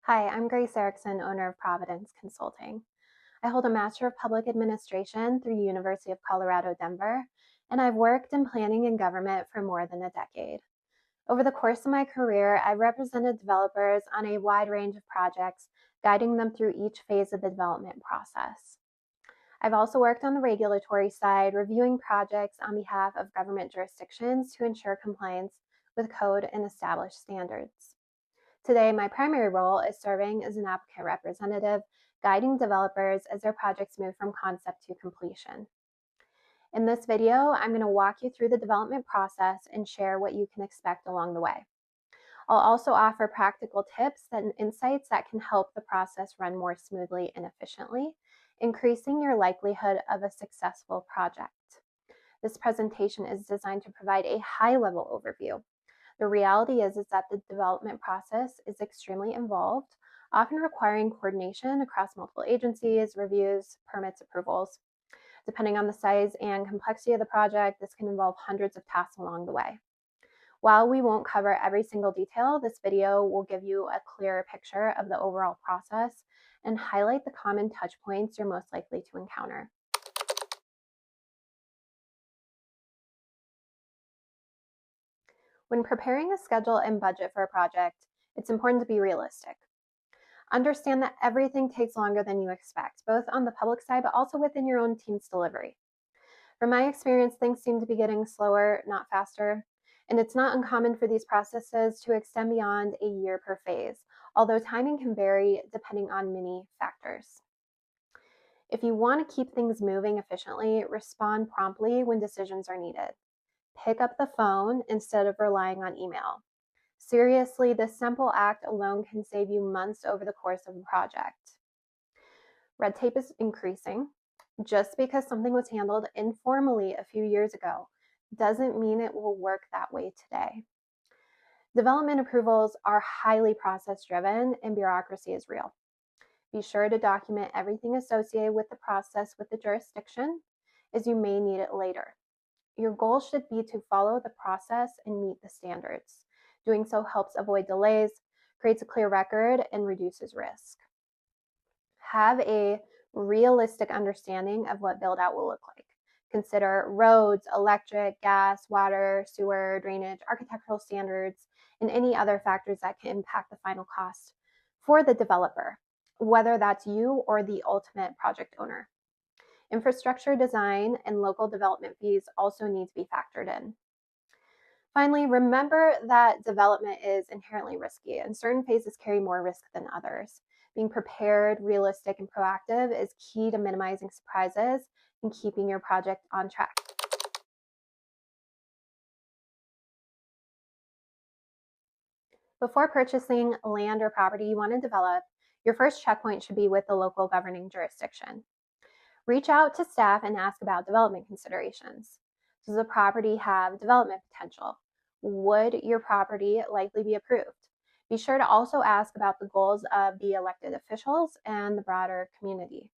Hi, I'm Grace Erickson, owner of Providence Consulting. I hold a Master of Public Administration through University of Colorado, Denver, and I've worked in planning and government for more than a decade. Over the course of my career, I've represented developers on a wide range of projects, guiding them through each phase of the development process. I've also worked on the regulatory side, reviewing projects on behalf of government jurisdictions to ensure compliance with code and established standards. Today, my primary role is serving as an applicant representative, guiding developers as their projects move from concept to completion. In this video, I'm going to walk you through the development process and share what you can expect along the way. I'll also offer practical tips and insights that can help the process run more smoothly and efficiently, increasing your likelihood of a successful project. This presentation is designed to provide a high-level overview. The reality is that the development process is extremely involved, often requiring coordination across multiple agencies, reviews, permits, approvals. Depending on the size and complexity of the project, this can involve hundreds of tasks along the way. While we won't cover every single detail, this video will give you a clearer picture of the overall process and highlight the common touch points you're most likely to encounter. When preparing a schedule and budget for a project, it's important to be realistic. Understand that everything takes longer than you expect, both on the public side, but also within your own team's delivery. From my experience, things seem to be getting slower, not faster, and it's not uncommon for these processes to extend beyond a year per phase, although timing can vary depending on many factors. If you want to keep things moving efficiently, respond promptly when decisions are needed. Pick up the phone instead of relying on email. Seriously, this simple act alone can save you months over the course of a project. Red tape is increasing. Just because something was handled informally a few years ago doesn't mean it will work that way today. Development approvals are highly process-driven and bureaucracy is real. Be sure to document everything associated with the process with the jurisdiction, as you may need it later. Your goal should be to follow the process and meet the standards. Doing so helps avoid delays, creates a clear record, and reduces risk. Have a realistic understanding of what build-out will look like. Consider roads, electric, gas, water, sewer, drainage, architectural standards, and any other factors that can impact the final cost for the developer, whether that's you or the ultimate project owner. Infrastructure design and local development fees also need to be factored in. Finally, remember that development is inherently risky, and certain phases carry more risk than others. Being prepared, realistic, and proactive is key to minimizing surprises and keeping your project on track. Before purchasing land or property you want to develop, your first checkpoint should be with the local governing jurisdiction. Reach out to staff and ask about development considerations. Does the property have development potential? Would your property likely be approved? Be sure to also ask about the goals of the elected officials and the broader community.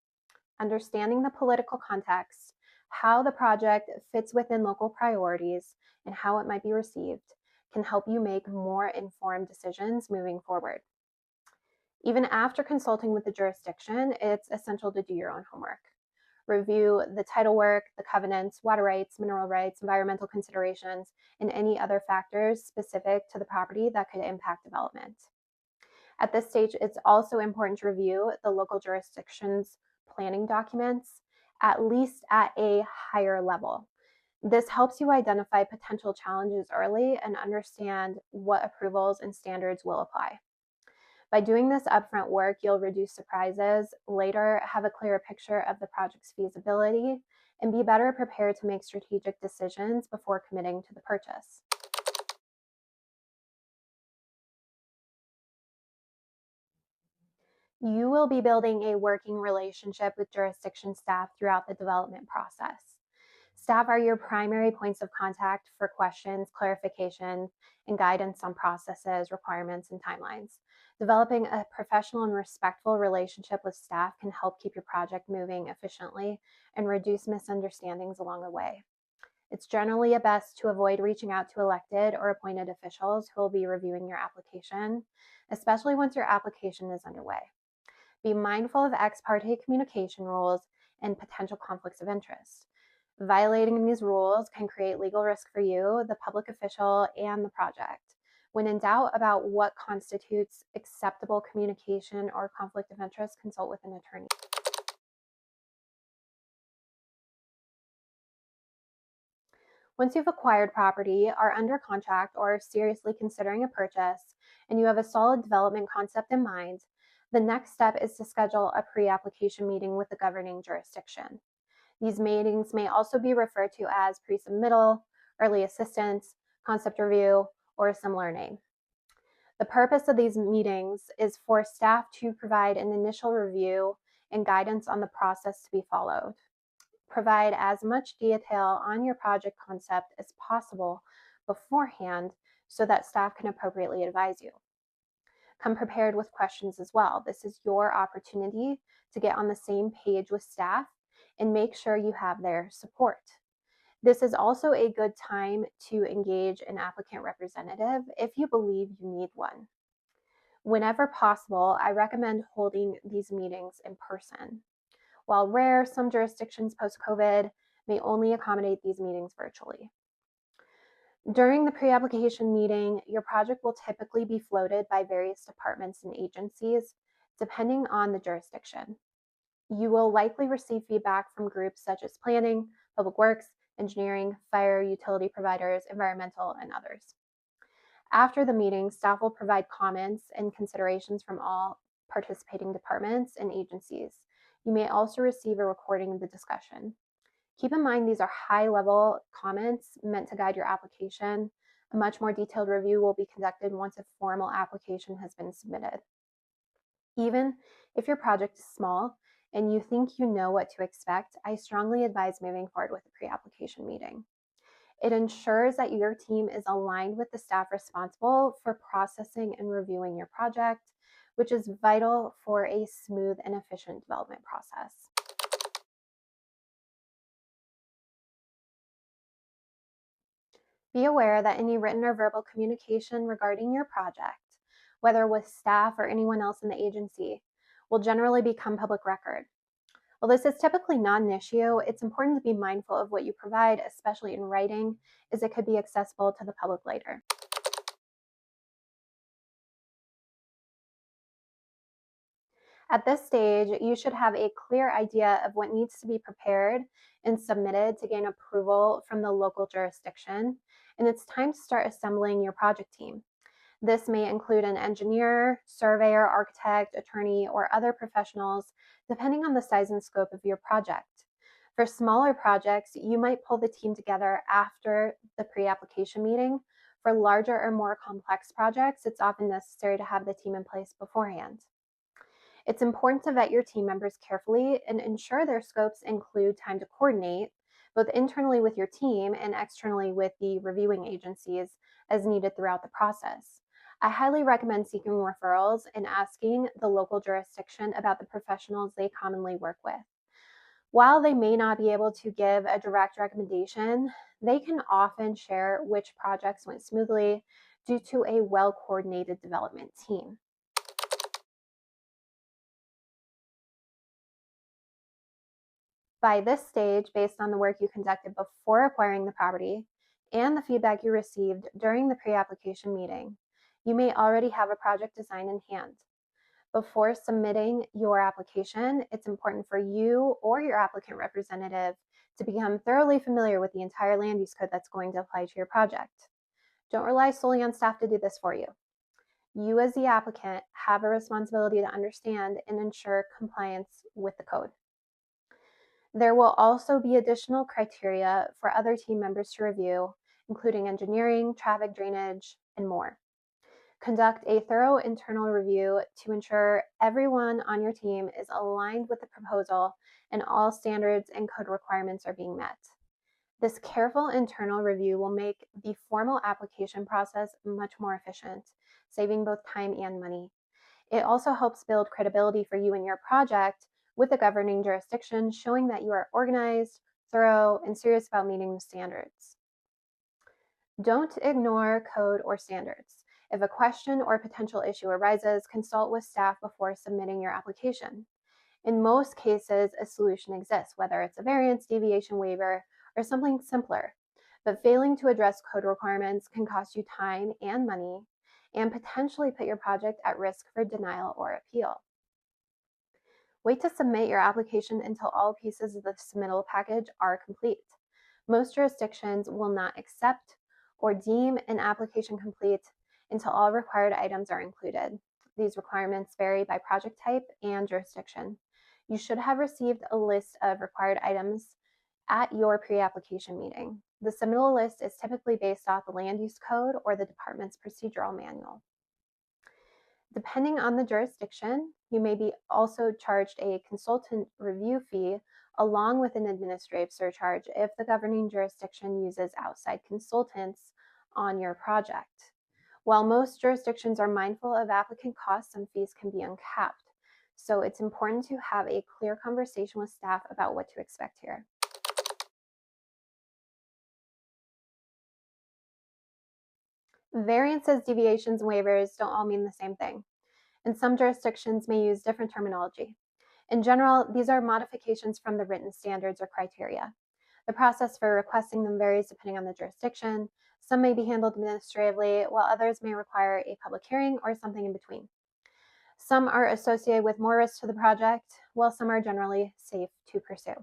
Understanding the political context, how the project fits within local priorities, and how it might be received can help you make more informed decisions moving forward. Even after consulting with the jurisdiction, it's essential to do your own homework. Review the title work, the covenants, water rights, mineral rights, environmental considerations, and any other factors specific to the property that could impact development. At this stage, it's also important to review the local jurisdiction's planning documents, at least at a higher level. This helps you identify potential challenges early and understand what approvals and standards will apply. By doing this upfront work, you'll reduce surprises, later have a clearer picture of the project's feasibility, and be better prepared to make strategic decisions before committing to the purchase. You will be building a working relationship with jurisdiction staff throughout the development process. Staff are your primary points of contact for questions, clarification, and guidance on processes, requirements, and timelines. Developing a professional and respectful relationship with staff can help keep your project moving efficiently and reduce misunderstandings along the way. It's generally best to avoid reaching out to elected or appointed officials who will be reviewing your application, especially once your application is underway. Be mindful of ex parte communication rules and potential conflicts of interest. Violating these rules can create legal risk for you, the public official, and the project. When in doubt about what constitutes acceptable communication or conflict of interest, consult with an attorney. Once you've acquired property, are under contract, or are seriously considering a purchase, and you have a solid development concept in mind, the next step is to schedule a pre-application meeting with the governing jurisdiction. These meetings may also be referred to as pre-submittal, early assistance, concept review, or a similar name. The purpose of these meetings is for staff to provide an initial review and guidance on the process to be followed. Provide as much detail on your project concept as possible beforehand so that staff can appropriately advise you. Come prepared with questions as well. This is your opportunity to get on the same page with staff and make sure you have their support. This is also a good time to engage an applicant representative if you believe you need one. Whenever possible, I recommend holding these meetings in person. While rare, some jurisdictions post-COVID may only accommodate these meetings virtually. During the pre-application meeting, your project will typically be floated by various departments and agencies, depending on the jurisdiction. You will likely receive feedback from groups such as planning, public works, engineering, fire, utility providers, environmental, and others. After the meeting, staff will provide comments and considerations from all participating departments and agencies. You may also receive a recording of the discussion. Keep in mind these are high-level comments meant to guide your application. A much more detailed review will be conducted once a formal application has been submitted. Even if your project is small and you think you know what to expect, I strongly advise moving forward with a pre-application meeting. It ensures that your team is aligned with the staff responsible for processing and reviewing your project, which is vital for a smooth and efficient development process. Be aware that any written or verbal communication regarding your project, whether with staff or anyone else in the agency, will generally become public record. While this is typically not an issue, it's important to be mindful of what you provide, especially in writing, as it could be accessible to the public later. At this stage, you should have a clear idea of what needs to be prepared and submitted to gain approval from the local jurisdiction, and it's time to start assembling your project team. This may include an engineer, surveyor, architect, attorney, or other professionals, depending on the size and scope of your project. For smaller projects, you might pull the team together after the pre-application meeting. For larger or more complex projects, it's often necessary to have the team in place beforehand. It's important to vet your team members carefully and ensure their scopes include time to coordinate, both internally with your team and externally with the reviewing agencies as needed throughout the process. I highly recommend seeking referrals and asking the local jurisdiction about the professionals they commonly work with. While they may not be able to give a direct recommendation, they can often share which projects went smoothly due to a well-coordinated development team. By this stage, based on the work you conducted before acquiring the property and the feedback you received during the pre-application meeting, you may already have a project design in hand. Before submitting your application, it's important for you or your applicant representative to become thoroughly familiar with the entire land use code that's going to apply to your project. Don't rely solely on staff to do this for you. You as the applicant have a responsibility to understand and ensure compliance with the code. There will also be additional criteria for other team members to review, including engineering, traffic drainage, and more. Conduct a thorough internal review to ensure everyone on your team is aligned with the proposal and all standards and code requirements are being met. This careful internal review will make the formal application process much more efficient, saving both time and money. It also helps build credibility for you and your project with the governing jurisdiction, showing that you are organized, thorough, and serious about meeting the standards. Don't ignore code or standards. If a question or potential issue arises, consult with staff before submitting your application. In most cases, a solution exists, whether it's a variance, deviation waiver, or something simpler. But failing to address code requirements can cost you time and money and potentially put your project at risk for denial or appeal. Wait to submit your application until all pieces of the submittal package are complete. Most jurisdictions will not accept or deem an application complete until all required items are included. These requirements vary by project type and jurisdiction. You should have received a list of required items at your pre-application meeting. The submittal list is typically based off the land use code or the department's procedural manual. Depending on the jurisdiction, you may be also charged a consultant review fee along with an administrative surcharge if the governing jurisdiction uses outside consultants on your project. While most jurisdictions are mindful of applicant costs, some fees can be uncapped. So it's important to have a clear conversation with staff about what to expect here. Variances, deviations, and waivers don't all mean the same thing, and some jurisdictions may use different terminology. In general, these are modifications from the written standards or criteria. The process for requesting them varies depending on the jurisdiction. Some may be handled administratively, while others may require a public hearing or something in between. Some are associated with more risk to the project, while some are generally safe to pursue.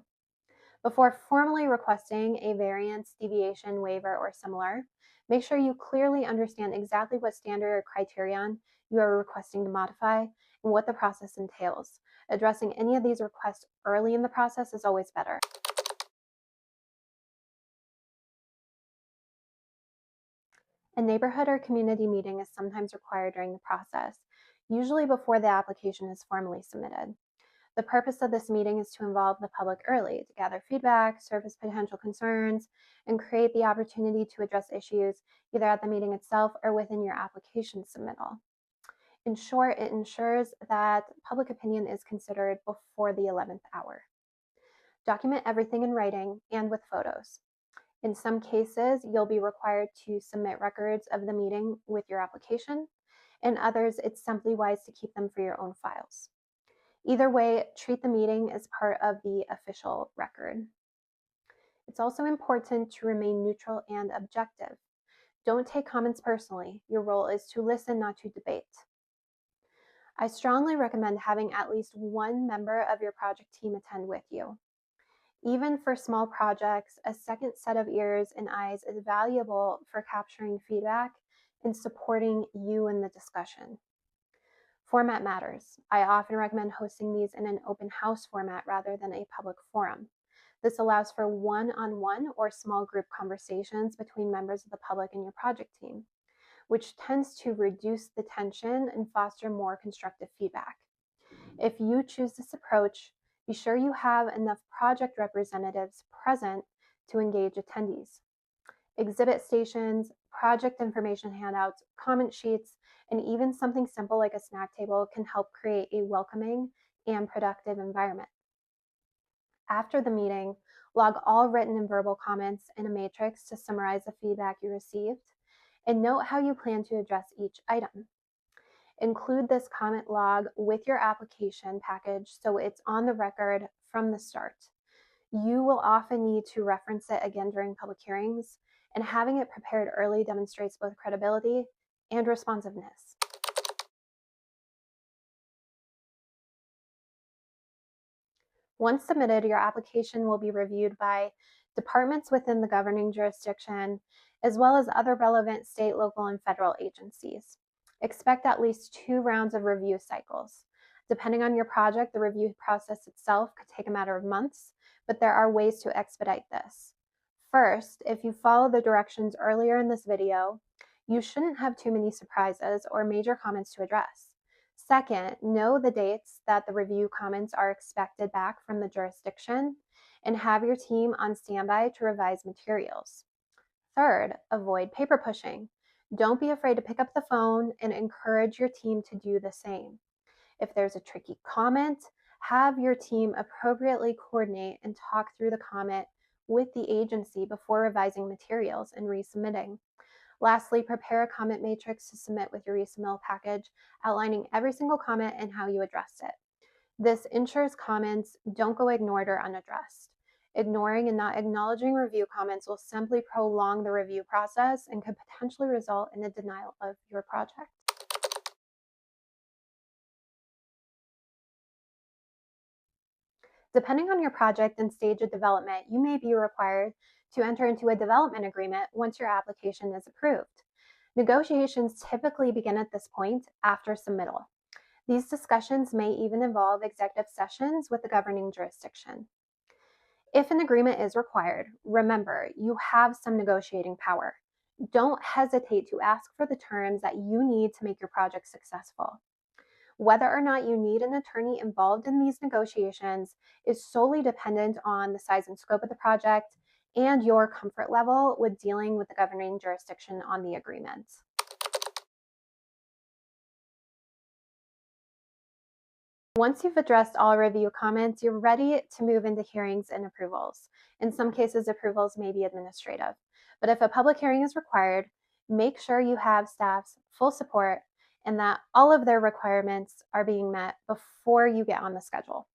Before formally requesting a variance, deviation, waiver, or similar, make sure you clearly understand exactly what standard or criterion you are requesting to modify and what the process entails. Addressing any of these requests early in the process is always better. A neighborhood or community meeting is sometimes required during the process, usually before the application is formally submitted. The purpose of this meeting is to involve the public early, to gather feedback, surface potential concerns, and create the opportunity to address issues either at the meeting itself or within your application submittal. In short, it ensures that public opinion is considered before the 11th hour. Document everything in writing and with photos. In some cases, you'll be required to submit records of the meeting with your application. In others, it's simply wise to keep them for your own files. Either way, treat the meeting as part of the official record. It's also important to remain neutral and objective. Don't take comments personally. Your role is to listen, not to debate. I strongly recommend having at least one member of your project team attend with you. Even for small projects, a second set of ears and eyes is valuable for capturing feedback and supporting you in the discussion. Format matters. I often recommend hosting these in an open house format rather than a public forum. This allows for one-on-one or small group conversations between members of the public and your project team, which tends to reduce the tension and foster more constructive feedback. If you choose this approach, be sure you have enough project representatives present to engage attendees. Exhibit stations, project information handouts, comment sheets, and even something simple like a snack table can help create a welcoming and productive environment. After the meeting, log all written and verbal comments in a matrix to summarize the feedback you received, and note how you plan to address each item. Include this comment log with your application package so it's on the record from the start. You will often need to reference it again during public hearings, and having it prepared early demonstrates both credibility and responsiveness. Once submitted, your application will be reviewed by departments within the governing jurisdiction, as well as other relevant state, local, and federal agencies. Expect at least 2 rounds of review cycles. Depending on your project, the review process itself could take a matter of months, but there are ways to expedite this. First, if you follow the directions earlier in this video, you shouldn't have too many surprises or major comments to address. Second, know the dates that the review comments are expected back from the jurisdiction and have your team on standby to revise materials. Third, avoid paper pushing. Don't be afraid to pick up the phone and encourage your team to do the same. If there's a tricky comment, have your team appropriately coordinate and talk through the comment with the agency before revising materials and resubmitting. Lastly, prepare a comment matrix to submit with your resubmittal package, outlining every single comment and how you addressed it. This ensures comments don't go ignored or unaddressed. Ignoring and not acknowledging review comments will simply prolong the review process and could potentially result in a denial of your project. Depending on your project and stage of development, you may be required to enter into a development agreement once your application is approved. Negotiations typically begin at this point after submittal. These discussions may even involve executive sessions with the governing jurisdiction. If an agreement is required, remember, you have some negotiating power. Don't hesitate to ask for the terms that you need to make your project successful. Whether or not you need an attorney involved in these negotiations is solely dependent on the size and scope of the project and your comfort level with dealing with the governing jurisdiction on the agreement. Once you've addressed all review comments, you're ready to move into hearings and approvals. In some cases, approvals may be administrative. But if a public hearing is required, make sure you have staff's full support and that all of their requirements are being met before you get on the schedule.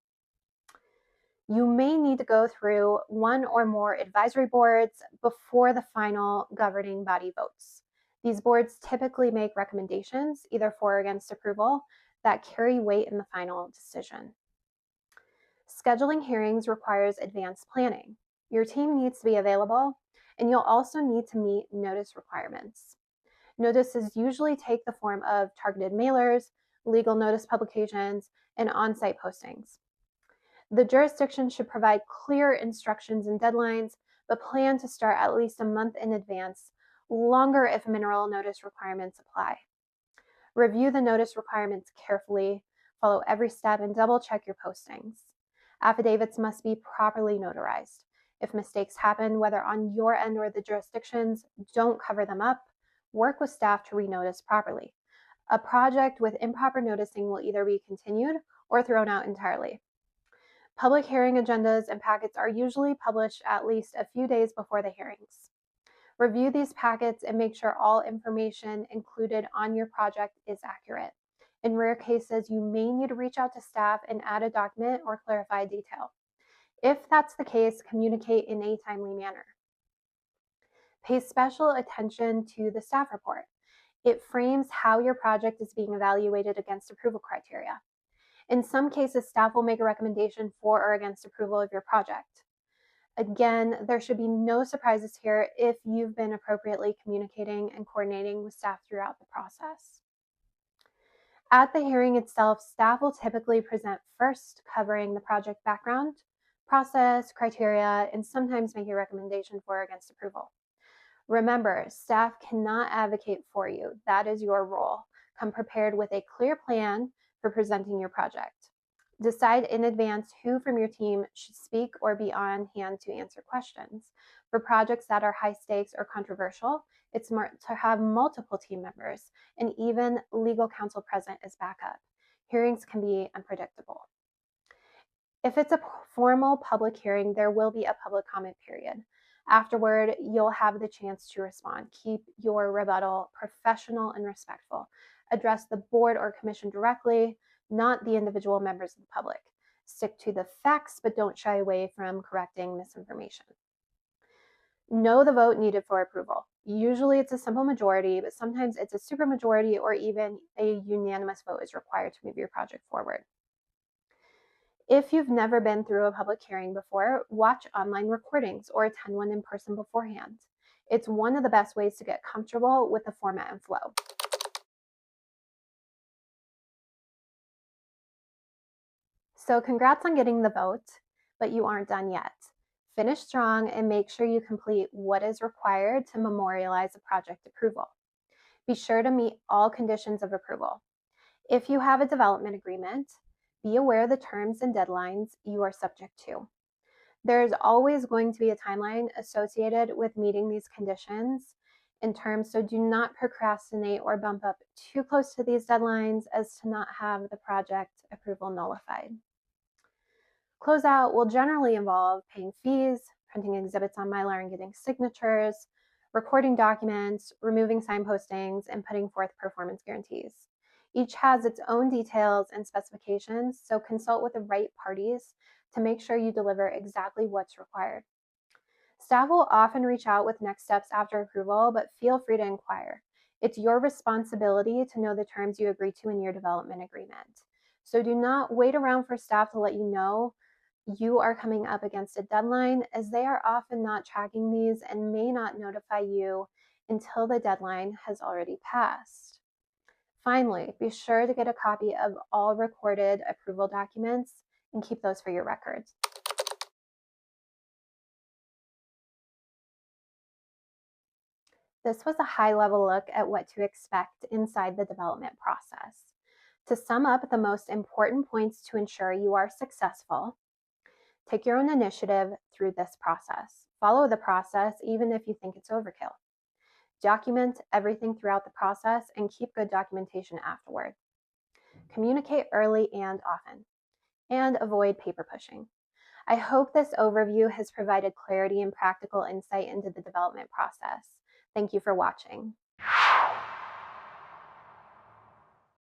You may need to go through one or more advisory boards before the final governing body votes. These boards typically make recommendations, either for or against approval, that carry weight in the final decision. Scheduling hearings requires advanced planning. Your team needs to be available, and you'll also need to meet notice requirements. Notices usually take the form of targeted mailers, legal notice publications, and on-site postings. The jurisdiction should provide clear instructions and deadlines, but plan to start at least a month in advance, longer if mineral notice requirements apply. Review the notice requirements carefully, follow every step, and double-check your postings. Affidavits must be properly notarized. If mistakes happen, whether on your end or the jurisdiction's, don't cover them up. Work with staff to renotice properly. A project with improper noticing will either be continued or thrown out entirely. Public hearing agendas and packets are usually published at least a few days before the hearings. Review these packets and make sure all information included on your project is accurate. In rare cases, you may need to reach out to staff and add a document or clarify a detail. If that's the case, communicate in a timely manner. Pay special attention to the staff report. It frames how your project is being evaluated against approval criteria. In some cases, staff will make a recommendation for or against approval of your project. Again, there should be no surprises here if you've been appropriately communicating and coordinating with staff throughout the process. At the hearing itself, staff will typically present first, covering the project background, process, criteria, and sometimes make a recommendation for or against approval. Remember, staff cannot advocate for you. That is your role. Come prepared with a clear plan for presenting your project. Decide in advance who from your team should speak or be on hand to answer questions. For projects that are high stakes or controversial, it's smart to have multiple team members and even legal counsel present as backup. Hearings can be unpredictable. If it's a formal public hearing, there will be a public comment period. Afterward, you'll have the chance to respond. Keep your rebuttal professional and respectful. Address the board or commission directly, not the individual members of the public. Stick to the facts, but don't shy away from correcting misinformation. Know the vote needed for approval. Usually it's a simple majority, but sometimes it's a supermajority or even a unanimous vote is required to move your project forward. If you've never been through a public hearing before, watch online recordings or attend one in person beforehand. It's one of the best ways to get comfortable with the format and flow. So congrats on getting the vote, but you aren't done yet. Finish strong and make sure you complete what is required to memorialize a project approval. Be sure to meet all conditions of approval. If you have a development agreement, be aware of the terms and deadlines you are subject to. There's always going to be a timeline associated with meeting these conditions in terms, so do not procrastinate or bump up too close to these deadlines as to not have the project approval nullified. Closeout will generally involve paying fees, printing exhibits on Mylar and getting signatures, recording documents, removing sign postings, and putting forth performance guarantees. Each has its own details and specifications, so consult with the right parties to make sure you deliver exactly what's required. Staff will often reach out with next steps after approval, but feel free to inquire. It's your responsibility to know the terms you agree to in your development agreement. So do not wait around for staff to let you know you are coming up against a deadline, as they are often not tracking these and may not notify you until the deadline has already passed. Finally, be sure to get a copy of all recorded approval documents and keep those for your records. This was a high-level look at what to expect inside the development process. To sum up the most important points to ensure you are successful: take your own initiative through this process. Follow the process even if you think it's overkill. Document everything throughout the process and keep good documentation afterward. Communicate early and often. And avoid paper pushing. I hope this overview has provided clarity and practical insight into the development process. Thank you for watching.